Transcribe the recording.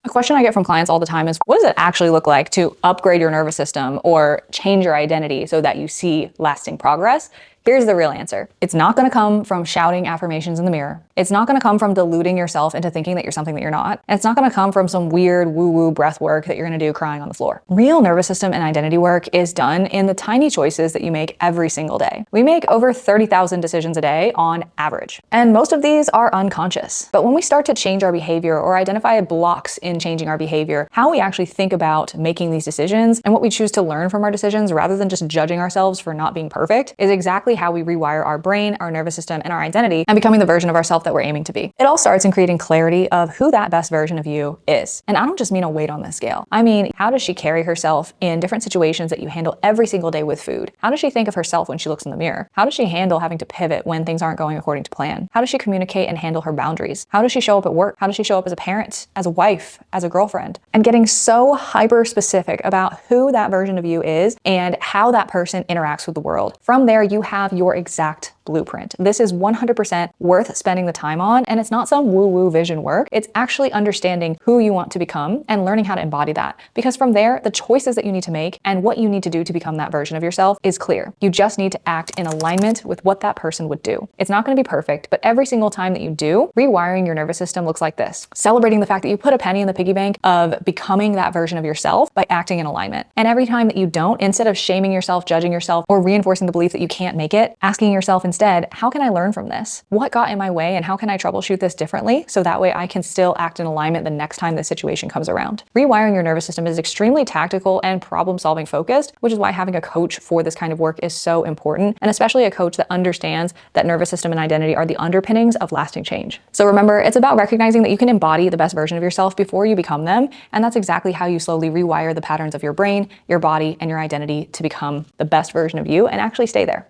A question I get from clients all the time is, what does it actually look like to upgrade your nervous system or change your identity so that you see lasting progress? Here's the real answer. It's not going to come from shouting affirmations in the mirror. It's not going to come from deluding yourself into thinking that you're something that you're not. And it's not going to come from some weird woo-woo breath work that you're going to do crying on the floor. Real nervous system and identity work is done in the tiny choices that you make every single day. We make over 30,000 decisions a day on average. And most of these are unconscious. But when we start to change our behavior or identify blocks in changing our behavior, how we actually think about making these decisions and what we choose to learn from our decisions rather than just judging ourselves for not being perfect is exactly how we rewire our brain, our nervous system, and our identity and becoming the version of ourselves that we're aiming to be. It all starts in creating clarity of who that best version of you is. And I don't just mean a weight on the scale. I mean, how does she carry herself in different situations that you handle every single day with food? How does she think of herself when she looks in the mirror? How does she handle having to pivot when things aren't going according to plan? How does she communicate and handle her boundaries? How does she show up at work? How does she show up as a parent, as a wife, as a girlfriend? And getting so hyper specific about who that version of you is and how that person interacts with the world. From there, you have your exact blueprint. This is 100% worth spending the time on, and it's not some woo-woo vision work. It's actually understanding who you want to become and learning how to embody that. Because from there, the choices that you need to make and what you need to do to become that version of yourself is clear. You just need to act in alignment with what that person would do. It's not going to be perfect, but every single time that you do, rewiring your nervous system looks like this. Celebrating the fact that you put a penny in the piggy bank of becoming that version of yourself by acting in alignment. And every time that you don't, instead of shaming yourself, judging yourself, or reinforcing the belief that you can't make it, asking yourself instead, how can I learn from this? What got in my way and how can I troubleshoot this differently so that way I can still act in alignment the next time this situation comes around? Rewiring your nervous system is extremely tactical and problem-solving focused, which is why having a coach for this kind of work is so important, and especially a coach that understands that nervous system and identity are the underpinnings of lasting change. So remember, it's about recognizing that you can embody the best version of yourself before you become them, and that's exactly how you slowly rewire the patterns of your brain, your body, and your identity to become the best version of you and actually stay there.